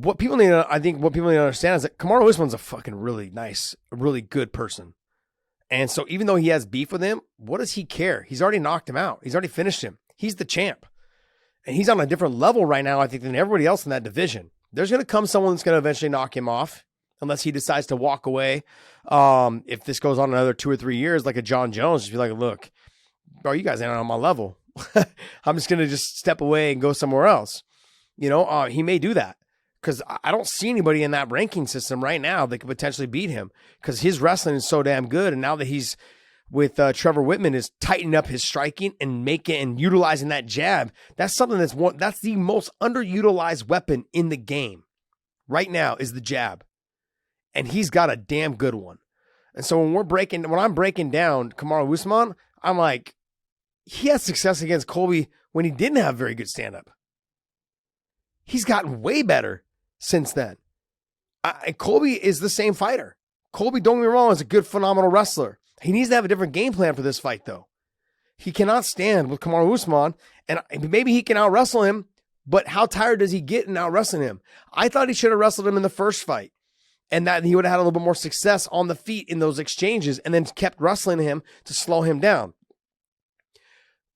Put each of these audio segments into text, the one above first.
what people need to understand is that Kamaru Usman's a fucking really nice, really good person. And so even though he has beef with him, what does he care? He's already knocked him out. He's already finished him. He's the champ. And he's on a different level right now, I think, than everybody else in that division. There's going to come someone that's going to eventually knock him off, unless he decides to walk away. If this goes on another 2 or 3 years, like a John Jones, just be like, look, bro, you guys ain't on my level. I'm just going to just step away and go somewhere else. He may do that because I don't see anybody in that ranking system right now that could potentially beat him because his wrestling is so damn good. And now that he's with Trevor Whitman is tightening up his striking and utilizing that jab. That's something that's the most underutilized weapon in the game right now is the jab. And he's got a damn good one. And so when I'm breaking down Kamaru Usman, I'm like, he had success against Colby when he didn't have very good stand-up. He's gotten way better since then. Colby is the same fighter. Colby, don't get me wrong, is a good, phenomenal wrestler. He needs to have a different game plan for this fight, though. He cannot stand with Kamaru Usman, and maybe he can out-wrestle him, but how tired does he get in out-wrestling him? I thought he should have wrestled him in the first fight, and that he would have had a little bit more success on the feet in those exchanges, and then kept wrestling him to slow him down.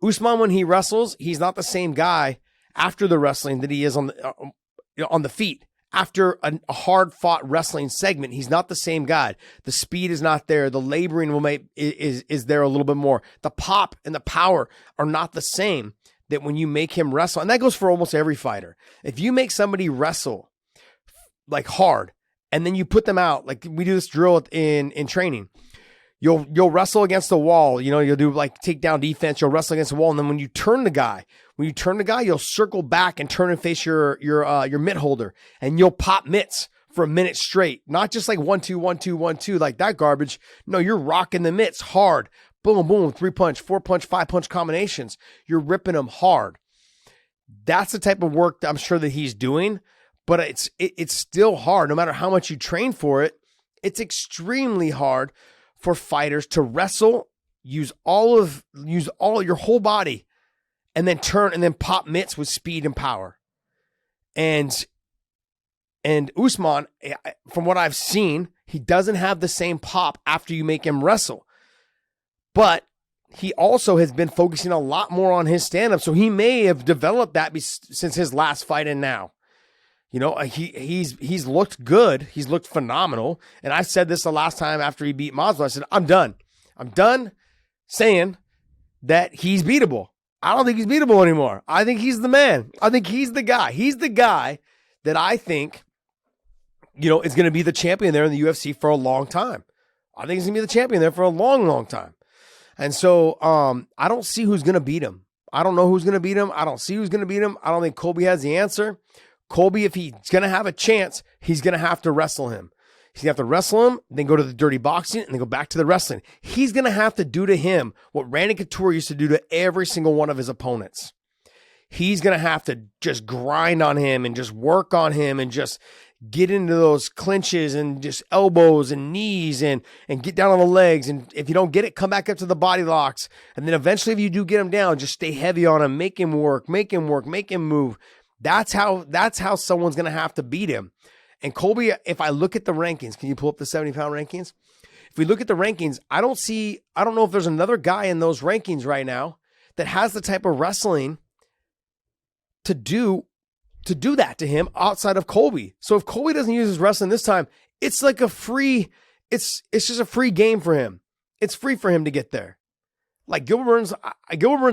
Usman, when he wrestles, he's not the same guy after the wrestling that he is on the feet. After a hard-fought wrestling segment, he's not the same guy. The speed is not there. The laboring is there a little bit more. The pop and the power are not the same that when you make him wrestle. And that goes for almost every fighter. If you make somebody wrestle like hard, and then you put them out, like we do this drill in training, you'll wrestle against the wall. You'll do like takedown defense. You'll wrestle against the wall, and then when you turn the guy, you'll circle back and turn and face your mitt holder, and you'll pop mitts for a minute straight. Not just like 1, 2, 1, 2, 1, 2, like that garbage. No, you're rocking the mitts hard. Boom, boom, 3-punch, 4-punch, 5-punch combinations. You're ripping them hard. That's the type of work that I'm sure that he's doing, but it's still hard. No matter how much you train for it, it's extremely hard for fighters to wrestle, use all your whole body, and then turn and then pop mitts with speed and power. And Usman, from what I've seen, he doesn't have the same pop after you make him wrestle. But he also has been focusing a lot more on his stand-up, so he may have developed that since his last fight and now. He's looked good. He's looked phenomenal. And I said this the last time after he beat Masvidal. I said, I'm done. I'm done saying that he's beatable. I don't think he's beatable anymore. I think he's the man. I think he's the guy. He's the guy that I think, is going to be the champion there in the UFC for a long time. I think he's going to be the champion there for a long, long time. And so I don't see who's going to beat him. I don't know who's going to beat him. I don't see who's going to beat him. I don't think Colby has the answer. Colby, if he's going to have a chance, he's going to have to wrestle him. He's going to have to wrestle him, then go to the dirty boxing, and then go back to the wrestling. He's going to have to do to him what Randy Couture used to do to every single one of his opponents. He's going to have to just grind on him and just work on him and just get into those clinches and just elbows and knees and get down on the legs. And if you don't get it, come back up to the body locks. And then eventually, if you do get him down, just stay heavy on him, make him work, make him move. That's how someone's going to have to beat him. And Colby, if I look at the rankings, can you pull up the 70-pound rankings? If we look at the rankings, I don't know if there's another guy in those rankings right now that has the type of wrestling to do that to him outside of Colby. So if Colby doesn't use his wrestling this time, it's like it's just a free game for him. It's free for him to get there. Like Gilbert Burns,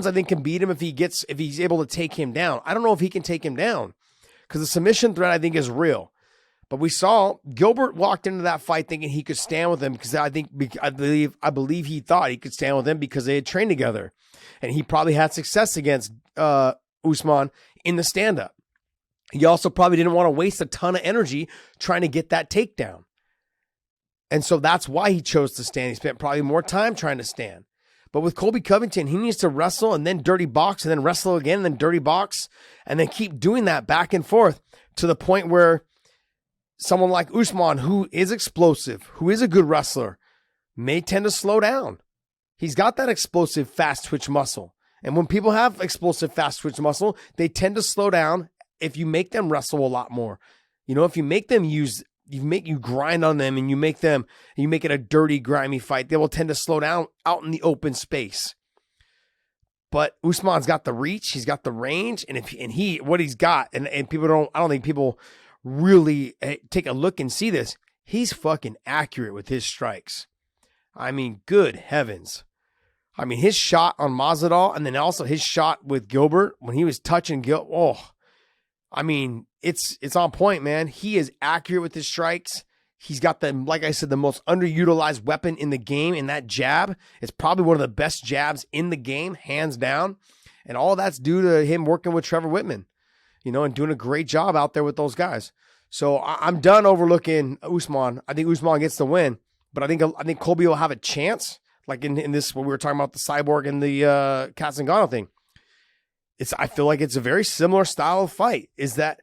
I think can beat him if he's able to take him down. I don't know if he can take him down because the submission threat I think is real. But we saw Gilbert walked into that fight thinking he could stand with him because I believe he thought he could stand with him because they had trained together, and he probably had success against Usman in the stand-up. He also probably didn't want to waste a ton of energy trying to get that takedown, and so that's why he chose to stand. He spent probably more time trying to stand. But with Colby Covington, he needs to wrestle and then dirty box and then wrestle again and then dirty box and then keep doing that back and forth to the point where someone like Usman, who is explosive, who is a good wrestler, may tend to slow down. He's got that explosive, fast twitch muscle. And when people have explosive, fast twitch muscle, they tend to slow down if you make them wrestle a lot more. You know, if you make them you grind on them and you make it a dirty, grimy fight, they will tend to slow down out in the open space. But Usman's got the reach, he's got the range, and what he's got, and I don't think people really take a look and see this. He's fucking accurate with his strikes. I mean, good heavens. I mean, his shot on Masvidal, and then also his shot with Gilbert when he was touching Gilbert. Oh, I mean, it's on point, man. He is accurate with his strikes. He's got like I said, the most underutilized weapon in the game, in that jab. It's probably one of the best jabs in the game, hands down. And all that's due to him working with Trevor Whitman, you know, and doing a great job out there with those guys. So I'm done overlooking Usman. I think Usman gets the win, but I think Colby will have a chance. Like in this, when we were talking about the Cyborg and the Katzengano thing, I feel like it's a very similar style of fight. Is that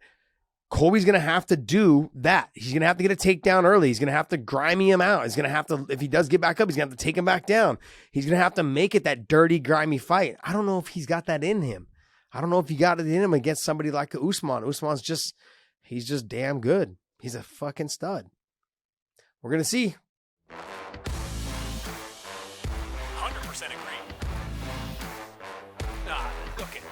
Colby's going to have to do that. He's going to have to get a takedown early. He's going to have to grimy him out. He's going to have to, if he does get back up, he's going to have to take him back down. He's going to have to make it that dirty, grimy fight. I don't know if he's got that in him. I don't know if he got it in him against somebody like Usman. He's just damn good. He's a fucking stud. We're going to see. 100% agree. Nah, look it.